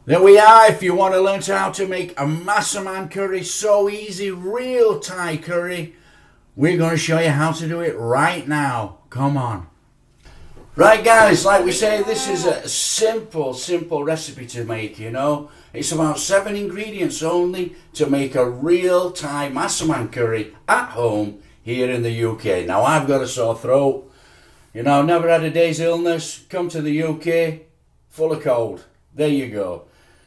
There we are. If you want to learn how to make a Massaman curry, so easy, real Thai curry, we're going to show you how to do it right now. Come on. Right guys, like we say, this is a simple recipe to make, you know. It's about 7 ingredients only to make a real Thai Massaman curry at home here in the UK. Now I've got a sore throat, you know, never had a day's illness, come to the UK, full of cold. There you go.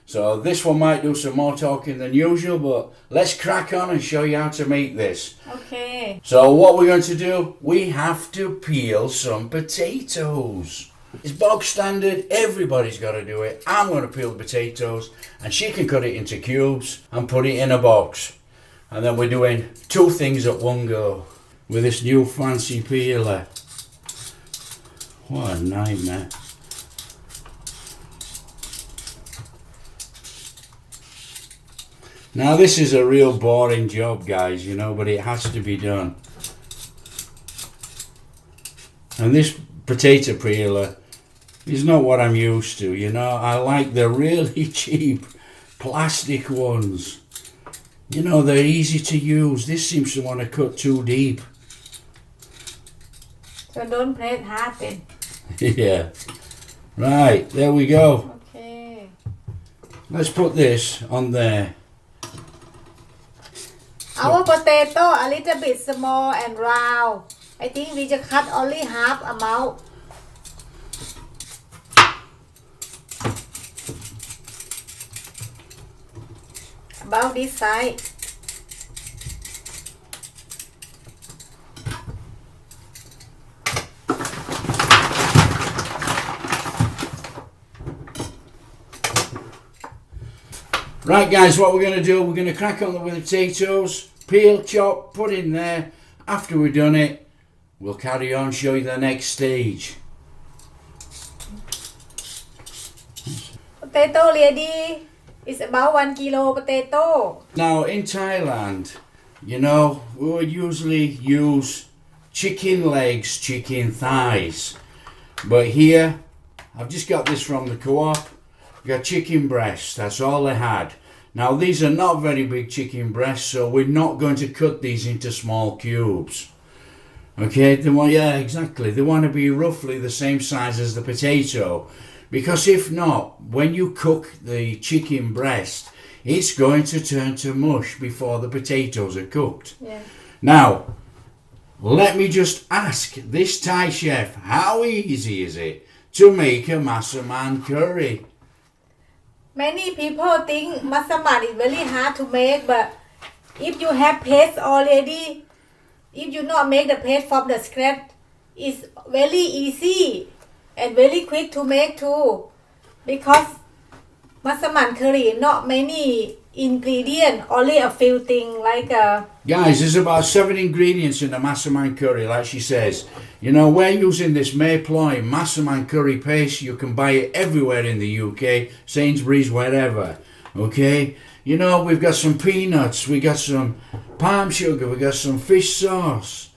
So this one might do some more talking than usual, but let's crack on and show you how to make this. Okay. So what we're going to do, we have to peel some potatoes. It's bog standard, everybody's got to do it. I'm going to peel the potatoes and she can cut it into cubes and put it in a box. And then we're doing 2 things at one go with this new fancy peeler. What a nightmare. Now this is a real boring job guys, you know, but it has to be done. And this potato peeler is not what I'm used to, you know. I like the really cheap plastic ones. You know, they're easy to use. This seems to want to cut too deep. So don't press hard then. Yeah. Right, there we go. Okay. Let's put this on there. Our potato a little bit small and round. I think we just cut only half amount. About this side. Right guys, what we're going to do, we're going to crack on with the potatoes, peel, chop, put in there. After we've done it, we'll carry on, show you the next stage. Potato ready. It's about 1 kilo potato. Now in Thailand, you know, we would usually use chicken legs, chicken thighs. But here, I've just got this from the co-op. We got chicken breasts, that's all they had. Now these are not very big chicken breasts, so we're not going to cut these into small cubes. Okay, they want, yeah, exactly. They want to be roughly the same size as the potato. Because if not, when you cook the chicken breast, it's going to turn to mush before the potatoes are cooked. Yeah. Now, let me just ask this Thai chef, how easy is it to make a Massaman curry? Many people think massaman is very hard to make, but if you have paste already, if you not make the paste from the scratch, it's very easy and very quick to make too. Because massaman curry not many ingredients, only a few things like Guys, there's about 7 ingredients in the Massaman curry, like she says. You know, we're using this Mayploy Massaman curry paste. You can buy it everywhere in the UK, Sainsbury's, wherever. Okay? You know, we've got some peanuts, we got some palm sugar, we got some fish sauce,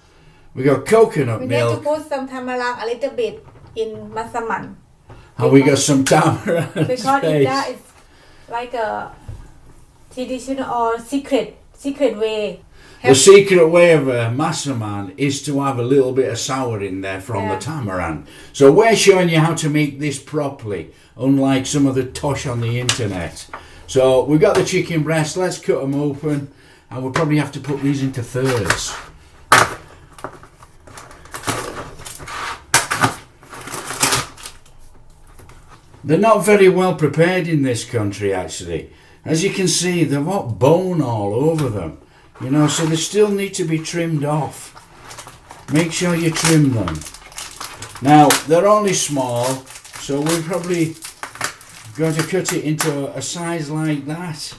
we got coconut we milk. need to put some tamarind a little bit in massaman. And we got some tamarind Because that is like a traditional or secret way. The secret way of a Massaman is to have a little bit of sour in there from the tamarind. So we're showing you how to make this properly, unlike some of the tosh on the internet. So we've got the chicken breast, let's cut them open, and we'll probably have to put these into thirds. They're not very well prepared in this country actually. As you can see, they've got bone all over them. You know, so they still need to be trimmed off. Make sure you trim them. Now, they're only small, so we're probably going to cut it into a size like that.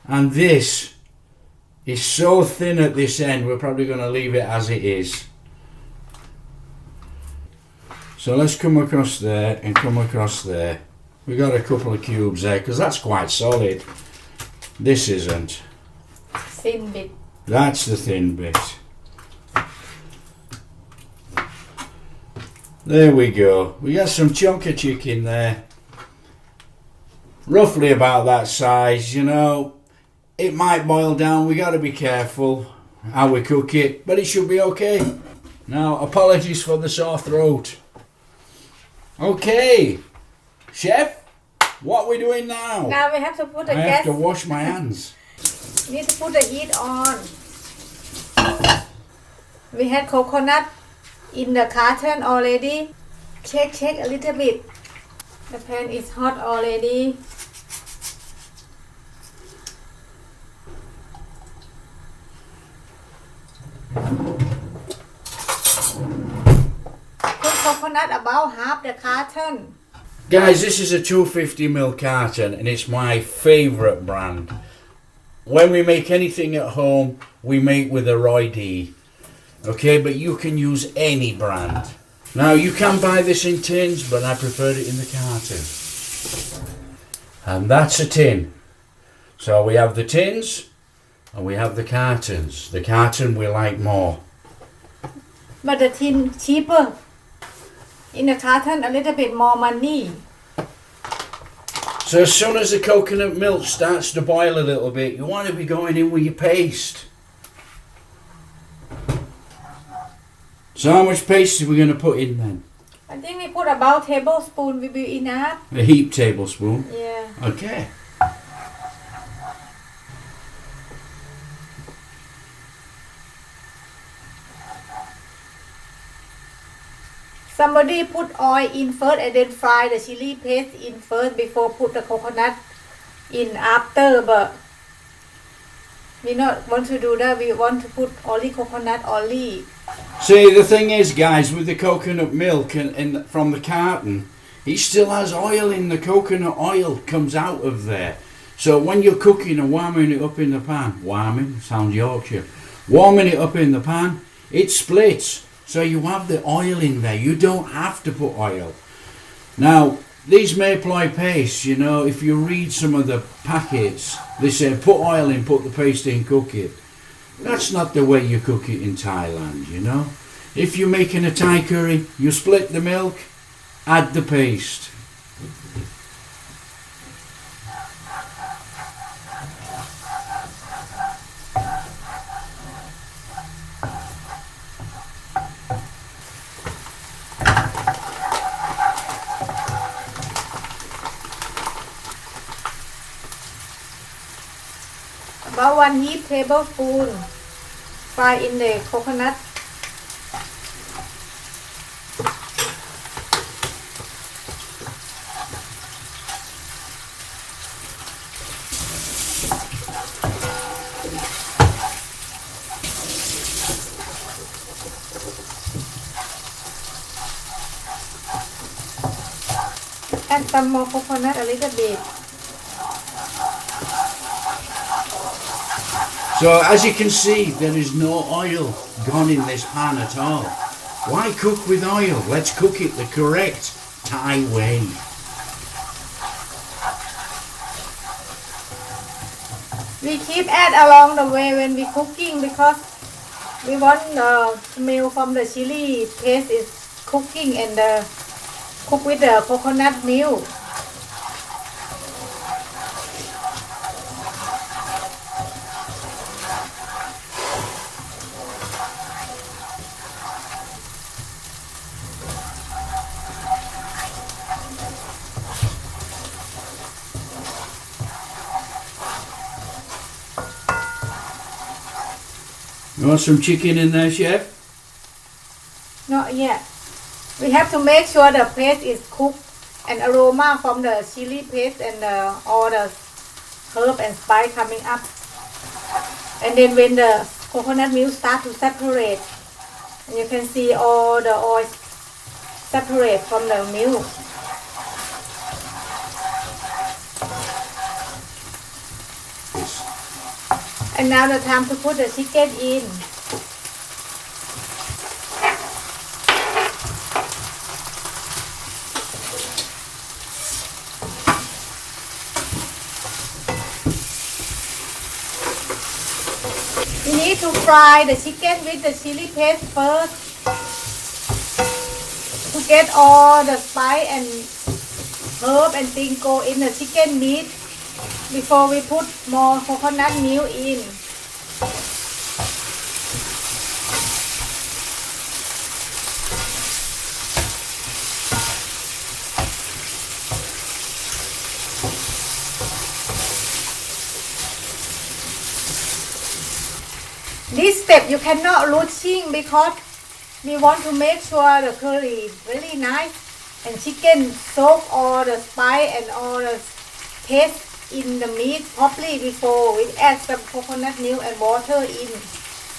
And this is so thin at this end, we're probably going to leave it as it is. So let's come across there and come across there. We got a couple of cubes there, because that's quite solid. This isn't. Thin bit. That's the thin bit. There we go. We got some chunk of chicken there. roughly about that size, you know. It might boil down. We got to be careful how we cook it, but it should be okay. Now, apologies for the sore throat. Okay, chef, what are we doing now? Now we have to put the I gas. have to wash my hands. Need to put the heat on. We had coconut in the carton already. Check a little bit. The pan is hot already. Put coconut about half the carton. Guys, this is a 250ml carton and it's my favourite brand. When we make anything at home, we make with a Roy D. Okay, but you can use any brand. Now, you can buy this in tins, but I prefer it in the carton. And that's a tin. So we have the tins and we have the cartons. The carton we like more. But the tin cheaper. In the carton, a little bit more money. So as soon as the coconut milk starts to boil a little bit, you want to be going in with your paste. So how much paste are we going to put in then? I think we put about tablespoon will be enough. A heaped tablespoon? Yeah. Okay. Somebody put oil in first and then fry the chili paste in first before put the coconut in after, but we not want to do that. We want to put only coconut only. See, the thing is, guys, with the coconut milk and from the carton, it still has oil in the coconut oil comes out of there. So when you're cooking and warming it up in the pan, warming, sounds Yorkshire, warming it up in the pan, it splits. So you have the oil in there. You don't have to put oil. Now, these mayploy pastes, you know, if you read some of the packets, they say put oil in, put the paste in, cook it. That's not the way you cook it in Thailand, you know. If you're making a Thai curry, you split the milk, add the paste. About 1 heaped tablespoon fry in the coconut. Add some more coconut a little bit. So as you can see, there is no oil gone in this pan at all. Why cook with oil? Let's cook it the correct Thai way. We keep add along the way when we cooking because we want the smell from the chili paste is cooking and cook with the coconut milk. You want some chicken in there, chef? Not yet. We have to make sure the paste is cooked and aroma from the chili paste and all the herb and spice coming up. And then when the coconut milk start to separate, and you can see all the oil separate from the milk. And now the time to put the chicken in. We need to fry the chicken with the chili paste first to get all the spice and herb and things go in the chicken meat before we put more coconut milk in. This step you cannot losing because we want to make sure the curry is very nice and chicken soak all the spice and all the taste in the meat properly before we add some coconut milk and water in.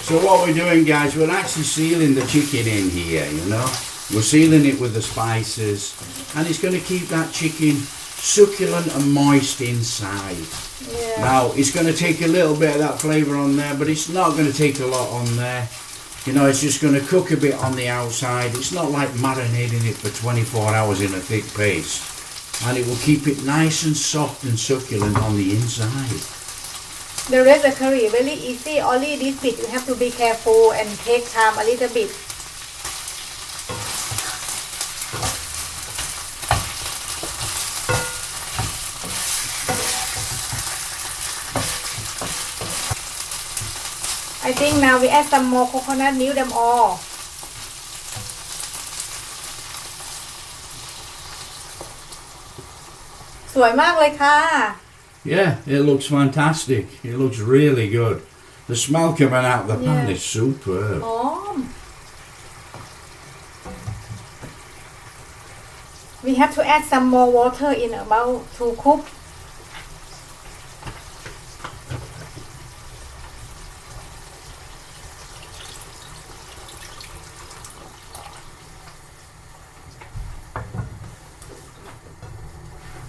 So what we're doing, guys, we're actually sealing the chicken in here, you know. We're sealing it with the spices, and it's going to keep that chicken succulent and moist inside. Yeah. Now, it's going to take a little bit of that flavour on there, but it's not going to take a lot on there. You know, it's just going to cook a bit on the outside. It's not like marinating it for 24 hours in a thick paste. And it will keep it nice and soft and succulent on the inside. The rest of the curry very easy. Only this bit you have to be careful and take time a little bit. I think now we add some more coconut milk them all.สวยมากเลยค่ะ Yeah, it looks fantastic. It looks really good. The smell coming out of the pan Yeah. is superb. หอม We have to add some more water in about to cook.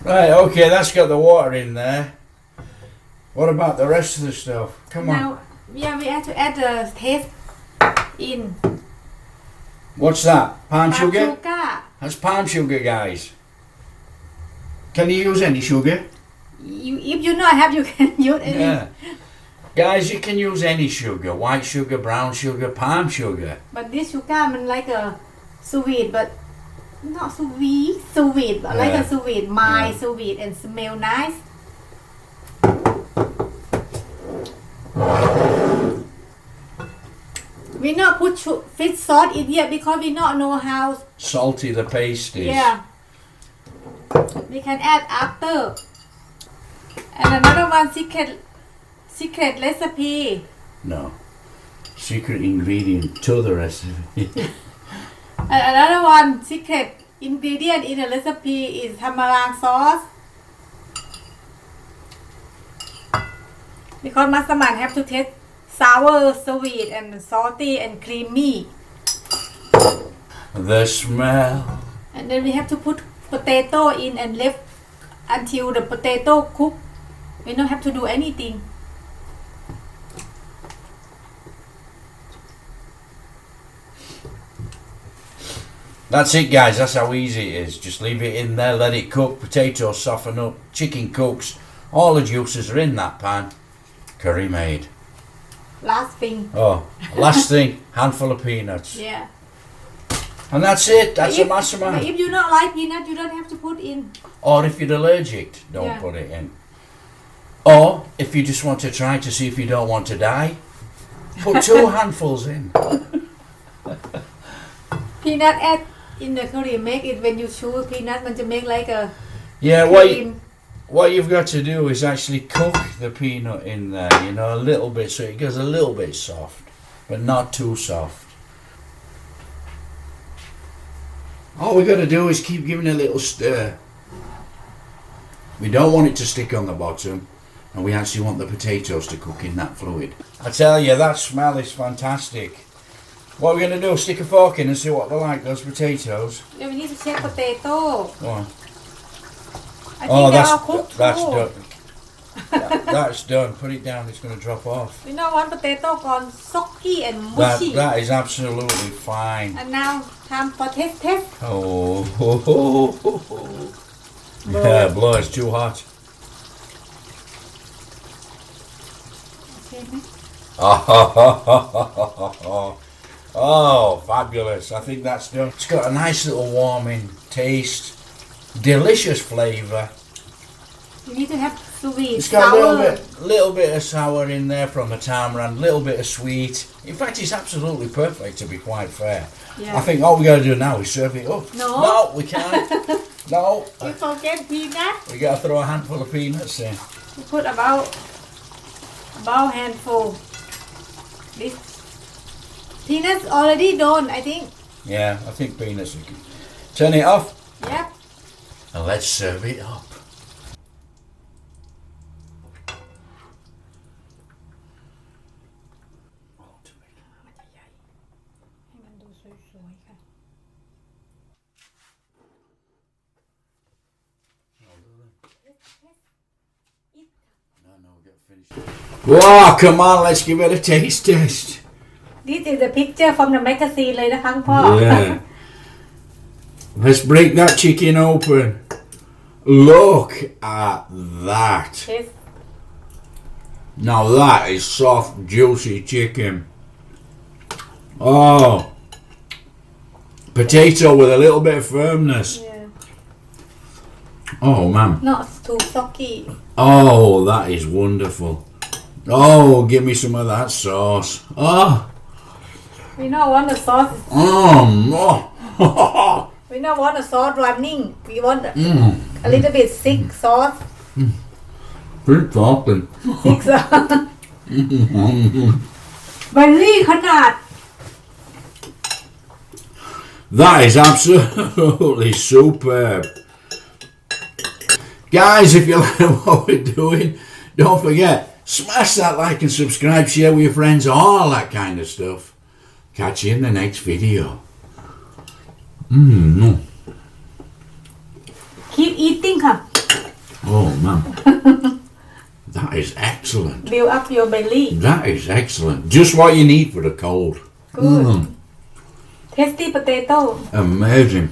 Right, okay, that's got the water in there. What about the rest of the stuff? Come on. Now, yeah, we have to add the taste in. What's that? Palm sugar? Sugar. That's palm sugar, guys. Can you use any sugar? If you not have, you can use any. Yeah. Guys, you can use any sugar. White sugar, brown sugar, palm sugar. But this sugar man like a sweet, but not sweet, but like a sweet, mild sweet and smell nice. We not put fish sauce in yet because we not know how. Salty the paste is. Yeah. We can add after. And another one secret recipe. No. Secret ingredient to the recipe. And another one secret ingredient in the recipe is tamarind sauce. Because massaman have to taste sour, sweet, and salty and creamy. The smell. And then we have to put potato in and left until the potato cook. We don't have to do anything. That's it, guys. That's how easy it is. Just leave it in there, let it cook. Potatoes soften up. Chicken cooks. All the juices are in that pan. Curry made. Last thing. Oh, last thing, handful of peanuts. Yeah. And that's it. That's a But massaman. if you not like peanut, you don't have to put in. Or if you're allergic, don't Yeah. put it in. Or if you just want to try to see if you don't want to die, put 2 handfuls in. Peanut add in the curry make it when you chew peanut มันจะ make like a Yeah, cream. what you've got to do is actually cook the peanut in there, you know, a little bit so it goes a little bit soft, but not too soft. All we got to do is keep giving it a little stir. We don't want it to stick on the bottom, and we actually want the potatoes to cook in that fluid. I tell you, that smell is fantastic. What we're going to do is stick a fork in and see what they're like, those potatoes. Yeah, we need to check potato. Go on. I think they're all that's cooked that's too. done. That's done. Put it down. It's going to drop off. We don't want potato gone soggy and mushy. That is absolutely fine. And now time for test. Oh, yeah, blow. It's too hot. Okay. Oh, fabulous. I think that's done. It's got a nice little warming taste. delicious flavour. You need to have sweet, It's got sour. a little bit of sour in there from the tamarind, a little bit of sweet. In fact, it's absolutely perfect, to be quite fair. Yeah. I think all we got to do now is serve it up. No. We can't. No. You forget peanut. We got to throw a handful of peanuts in. You put about handful. This peanuts already done, I think. Yeah, I think peanuts are good. Turn it off Yep. and let's serve it up. Wow, come on, let's give it a taste test. This is a picture from the magazine เลยนะคะคุณพ่อ Yeah. Let's break that chicken open. Look at that. Yes. Now that is soft, juicy chicken. Oh. Potato with a little bit of firmness. Yeah. Oh, man. Not too soggy. Oh, that is wonderful. Oh, give me some of that sauce. Oh. We don't want the sauce. Oh. We don't want the sauce running. We want a little bit thick sauce. Pretty talking. Thick sauce. เบลลี่ขนาด That is absolutely superb. Guys, if you like what we're doing, don't forget, smash that like and subscribe, share with your friends, all that kind of stuff. Catch you in the next video. Keep eating ค่ะ Oh, man. That is excellent. Build up your belly. That is excellent. Just what you need for the cold. Good. Tasty potato. Amazing.